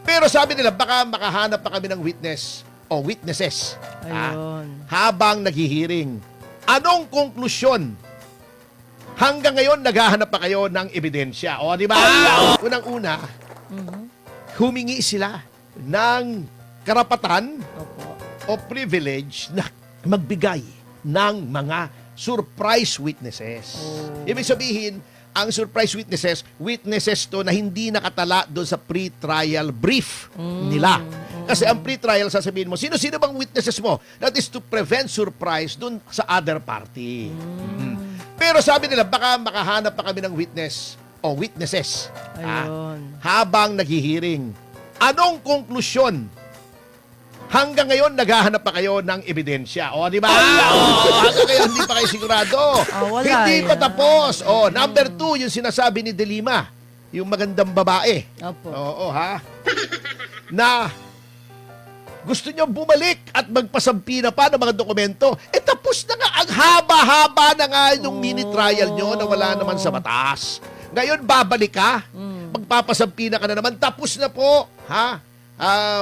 Pero sabi nila, baka makahanap pa kami ng witness o witnesses Ayun. habang naghihiring. Anong konklusyon? Hanggang ngayon, naghahanap pa kayo ng ebidensya. O, di ba? Unang-una, humingi sila ng karapatan Opo. o privilege na magbigay ng mga surprise witnesses. Oh. Ibig sabihin, ang surprise witnesses to na hindi nakatala doon sa pre-trial brief nila. Kasi ang pre-trial, sasabihin mo, sino-sino bang witnesses mo? That is to prevent surprise doon sa other party. Pero sabi nila, baka makahanap pa kami ng witness o witnesses Ayun. habang naghihiring. Anong konklusyon? Hanggang ngayon, naghahanap pa kayo ng ebidensya. O, di ba? Hanggang ngayon, hindi pa kayo sigurado. Wala Hindi yan. pa tapos. O, number 2, yung sinasabi ni De Lima, yung magandang babae. Opo. Oo, ha? Na gusto niyo bumalik at magpasampi na pa ng mga dokumento. Tapos na nga. Ang haba-haba na nga yung mini trial nyo na wala naman sa batas. Ngayon, babalik ka. Magpapasampi na ka na naman. Tapos na po. Ha?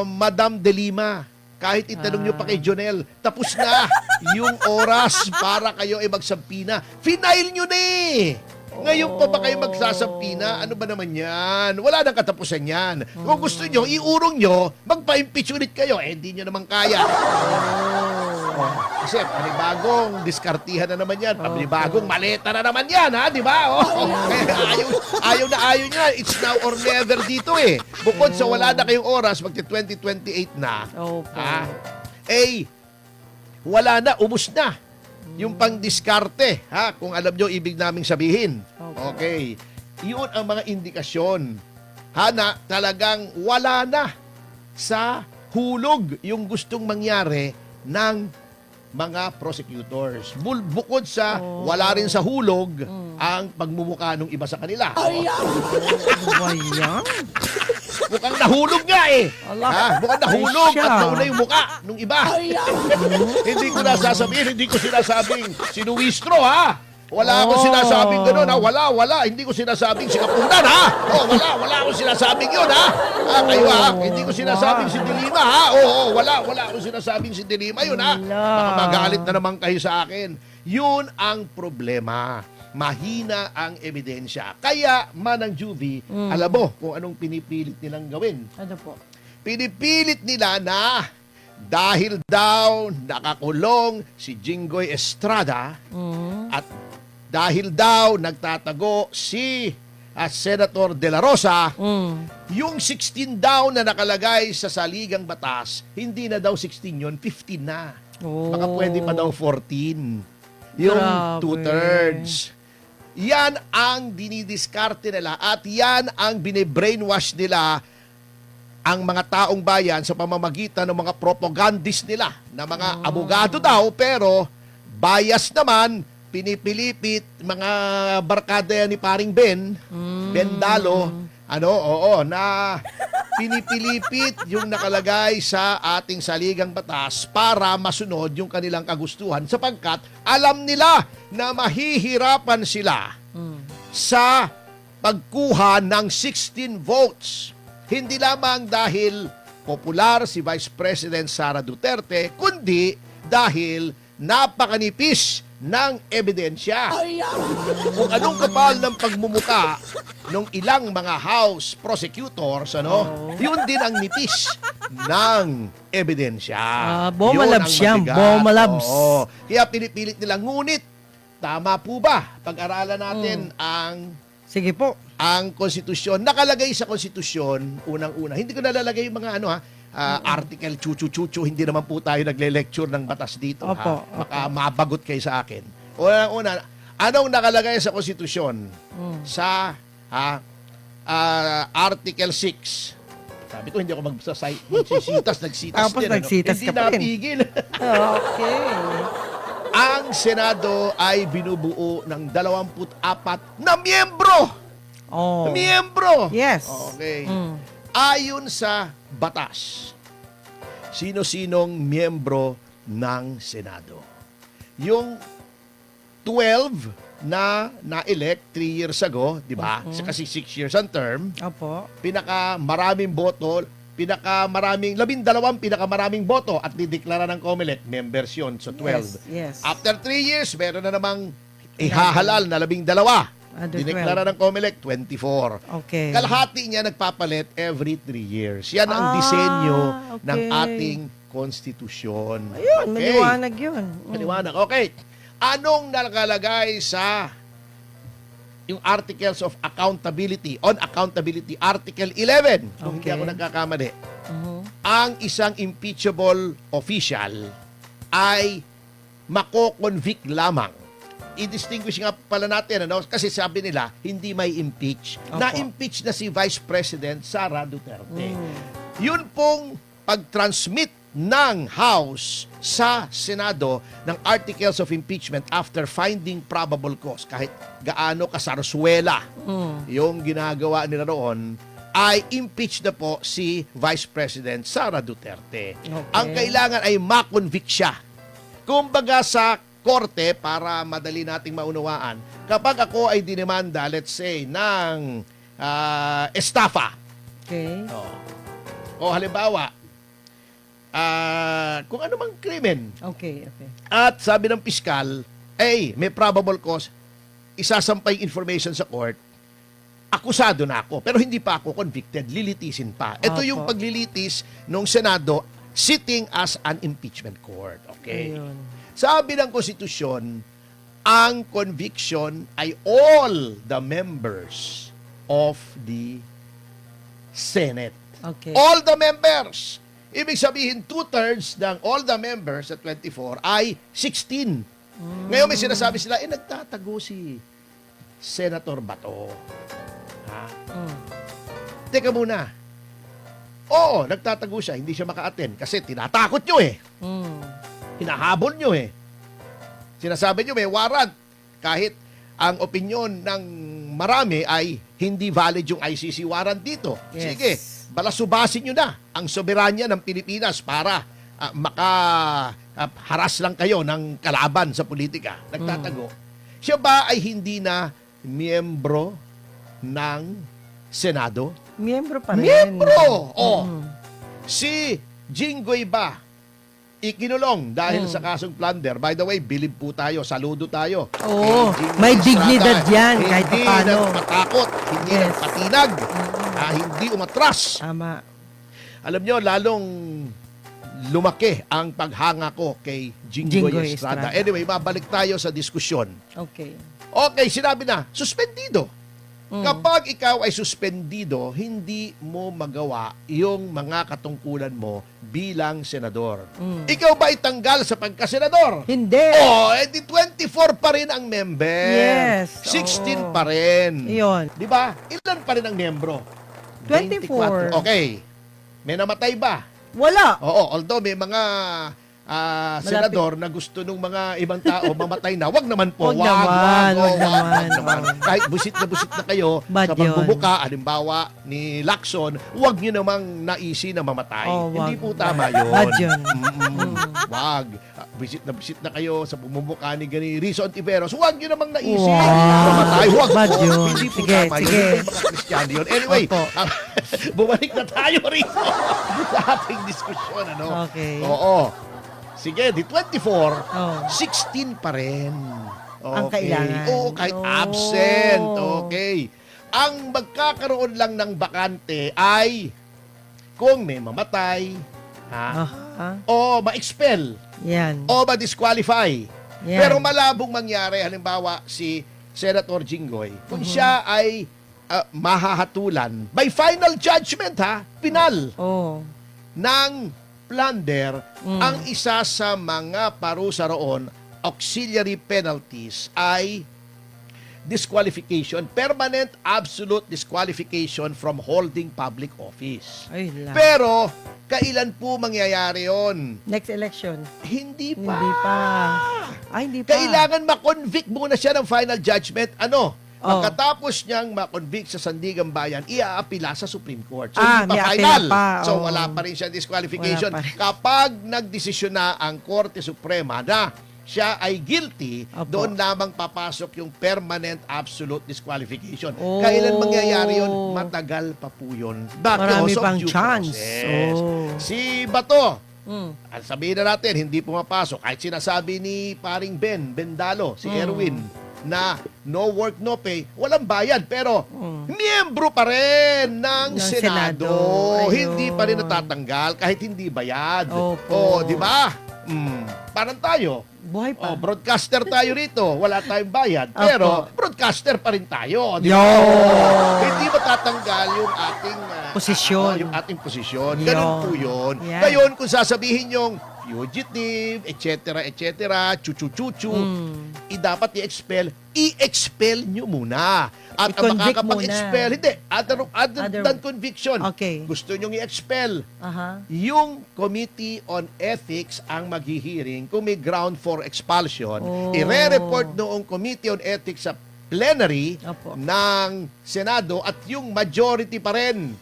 Madam De Lima, kahit itanong nyo pa kay Jonel, tapos na yung oras para kayo ay magsampi na. Final nyo na eh. Ngayon pa ba kayo magsasampi na? Ano ba naman yan? Wala nang katapusan yan. Kung gusto nyo, iurong nyo, magpa-impeach ulit kayo. Hindi nyo naman kaya. Kasi panibagong diskartihan na naman yan. Panibagong maleta na naman yan, ha? Di ba? Kaya ayaw niya. It's now or never dito eh. Bukod sa wala na kayong oras, magti-2028 na. Opo. Wala na, ubus na. Yung pang-diskarte, ha? Kung alam nyo, ibig naming sabihin. Okay. Yun ang mga indikasyon. Ha, na talagang wala na sa hulog yung gustong mangyari ng mga prosecutors. Bukod sa wala rin sa hulog ang pagmumukha ng iba sa kanila. Ano ba yan? Mukhang nahulog nga eh. Ala. Mukhang nahulog Ay, siya. at nauna yung mukha nung iba. Hindi ko sinasabing sinuwistro, ha? Wala akong sinasabing gano'n, ha? Wala. Hindi ko sinasabing sikapunan, ha? Wala akong sinasabing yun, ha? Kayo, ha? Hindi ko sinasabing si Dilima, ha? Wala akong sinasabing si Dilima yun, ha? Baka magalit na naman kayo sa akin. Yun ang problema. Mahina ang ebidensya. Kaya, Manang Juvie, alam mo kung anong pinipilit nilang gawin. Ano po? Pinipilit nila na dahil daw nakakulong si Jinggoy Estrada at dahil daw nagtatago si Senator De La Rosa, yung 16 daw na nakalagay sa saligang batas, hindi na daw 16 yun, 15 na. Baka pwede pa daw 14. Yung Grabe. 2/3. Yan ang dinidiskarte nila at yan ang bine-brainwash nila ang mga taong bayan sa pamamagitan ng mga propagandist nila na mga abogado daw pero bias naman, pinipilipit mga barkada yan ni paring Ben Dalo, na pinipilipit yung nakalagay sa ating saligang batas para masunod yung kanilang kagustuhan sapagkat alam nila na mahihirapan sila sa pagkuha ng 16 votes. Hindi lamang dahil popular si Vice President Sara Duterte, kundi dahil napakanipis ng ebidensya. Kung anong kapal ng pagmumuka ng ilang mga House prosecutors, yun din ang nipis ng ebidensya. Bomalabs Yun ang yan, mabigat. bomalabs. Oo. Kaya pinipilit nila. Ngunit, tama po ba? Pag-aralan natin Sige po. ang konstitusyon. Nakalagay sa konstitusyon, unang-una. Hindi ko nalalagay yung mga article, chuchu-chuchu. Hindi naman po tayo nagle-lecture ng batas dito. Opo, Baka mabagot kayo sa akin. Unang-una, anong nakalagay sa konstitusyon? Sa Article 6. Sabi ko, hindi ako magsisitas. Nagsitas Tapos din. nagsitas Hindi ka pa rin. napigil. Okay. Ang Senado ay binubuo ng 24 na miyembro. Miyembro! Yes. Okay. Ayon sa batas, sino-sinong miyembro ng Senado? Yung 12 na na-elect 3 years ago, di ba? Kasi 6 years ang term. Opo. Pinaka maraming boto, pinakamaraming, 12 pinakamaraming boto at dideklara ng COMELEC, members yun. So 12. Yes. After 3 years, meron na namang ihahalal na 12. Dineklara ng COMELEC, 24. Okay. Kalahati niya nagpapalit every 3 years. Yan ang Ah, disenyo okay. ng ating konstitusyon. Ayun, maliwanag yun. Maliwanag. Okay. Anong nakalagay sa yung Articles of Accountability, on Accountability, Article 11, kung hindi Okay. ako nagkakamali, Mhm. ang isang impeachable official ay mako-convict lamang. I-distinguish nga pala natin, ano? Kasi sabi nila, hindi may impeach. Opo. Na-impeach na si Vice President Sara Duterte. Mm. Yun pong pag-transmit ng House sa Senado ng Articles of Impeachment after finding probable cause, kahit gaano kasarsuela yung ginagawa nila roon, ay impeach na po si Vice President Sara Duterte. Okay. Ang kailangan ay ma-convict siya. Kumbaga sa korte, para madali nating maunawaan, kapag ako ay dinemanda, let's say, ng estafa, Okay. o halimbawa, kung ano mang krimen, Okay. at sabi ng piskal, may probable cause, isasampay information sa court, akusado na ako, pero hindi pa ako convicted, lilitisin pa. Ito Opo. yung paglilitis ng Senado sitting as an impeachment court. Okay? Ayun. Sabi ng konstitusyon, ang conviction ay all the members of the Senate. Okay. All the members. Ibig sabihin, 2/3 ng all the members sa 24 ay 16. Ngayon may sinasabi sila, nagtatago si Senator Bato. Ha? Mm. Teka muna. Oo, nagtatago siya. Hindi siya maka-attend kasi tinatakot nyo eh. Mm. Hinahabol nyo eh. Sinasabi nyo may warrant. Kahit ang opinyon ng marami ay hindi valid yung ICC warrant dito. Yes. Sige, balasubasin nyo na ang soberanya ng Pilipinas para makaharas lang kayo ng kalaban sa politika. Nagtatago. Siya ba ay hindi na miyembro ng Senado? Miyembro pa rin. Miyembro! Oh, Mm. si Jinggoy ba ikinulong dahil sa kasong plunder? By the way, bilib po tayo, saludo tayo. Oo, Kay Jinggoy may Estrada. dignidad yan kahit Hindi paano. nagpatakot, hindi Yes. nagpatinag, hindi umatras. Tama. Alam nyo, lalong lumaki ang paghanga ko kay Jinggoy Jinggoy Estrada. Estrada. Anyway, mabalik tayo sa diskusyon. Okay. Okay, sinabi na, suspendido. Mm. Kapag ikaw ay suspendido, hindi mo magawa yung mga katungkulan mo bilang senador. Mm. Ikaw ba itanggal sa pagkasenador? Hindi. Oh, edi 24 pa rin ang member. Yes, 16 oo. pa rin. Iyon. Di ba? Ilan pa rin ang membro? 24. Okay. May namatay ba? Wala. Oo, although may mga senador na gusto nung mga ibang tao mamatay na, wag naman po. Wag naman, wag Wag naman. Kahit busit na kayo Bad sa yun. pagbubuka, halimbawa ni Lacson, wag nyo namang naisi na mamatay. Oh, Hindi wag. po tama yun. Bad yun. Wag. Busit na kayo sa pagbubuka ni Rizzo Ontiveros, wag nyo namang naisi Wow. mamatay. Wag Bad po. yun. Hindi po Sige, tama sige. yun. Hindi po mga Kristiyano yun. Anyway, Opo. bumalik na tayo rito sa ating diskusyon. Ano? Okay. Oo. Sige, di 24, Oh. 16 pa rin. Okay. Ang kailangan. Oo, kahit Oh. absent. Okay. Ang magkakaroon lang ng bakante ay kung may mamatay, Aha. o ma-expel, Yan. o ma-disqualify. Yan. Pero malabong mangyari, halimbawa si Senator Jinggoy, kung siya ay mahahatulan by final judgment, pinal Oh. ng plunder, ang isa sa mga parusa roon, auxiliary penalties, ay disqualification, permanent absolute disqualification from holding public office. Ay, lang. Pero, kailan po mangyayari yon? Next election. Hindi pa. Hindi pa. Ay, hindi pa. Kailangan ma-convict muna siya ng final judgment. Ano? Oh. Pagkatapos niyang ma-convict sa Sandigan Bayan, iaapila sa Supreme Court. So, Ah, hindi pa may final. apela pa. So, Oh. wala pa rin siya disqualification. Wala pa rin. Kapag nagdesisyon na ang Korte Suprema na siya ay guilty, Opo. doon lamang papasok yung permanent absolute disqualification. Oh. Kailan mangyayari yun? Matagal pa po yun. Marami Because of pang due chance. process. Oh. Si Bato, Mm. sabihin na natin, hindi pumapasok. Kahit sinasabi ni paring Bendalo, si Erwin, na no work, no pay, walang bayad. Pero, miyembro pa rin ng Ng Senado. Senado. Ayun. Hindi pa rin natatanggal kahit hindi bayad. Opo. Di ba? Parang tayo. Buhay pa. Broadcaster tayo rito. Wala tayong bayad. Pero, broadcaster pa rin tayo. Di ba? Yo! Hindi matatanggal yung ating Posisyon. yung ating posisyon. Ganun Yun. po yun. Yan. Ngayon, kung sasabihin yung fugitive, etc., chuchu-chuchu, dapat i-expel nyo muna. At ang I-convict makakapag-expel, muna. hindi, other than conviction, Okay. gusto nyong i-expel, Aha. yung Committee on Ethics ang maghihiring kung may ground for expulsion. Oh. Ire-report noong Committee on Ethics sa plenary Opo. ng Senado at yung majority pa rin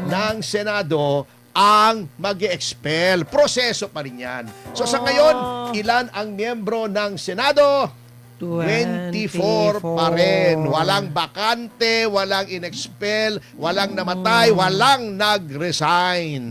ng Senado ang mag-expel. Proseso pa rin yan. So sa ngayon, ilan ang miyembro ng Senado? 24 pa rin. Walang bakante, walang in-expel, walang namatay, walang nag-resign.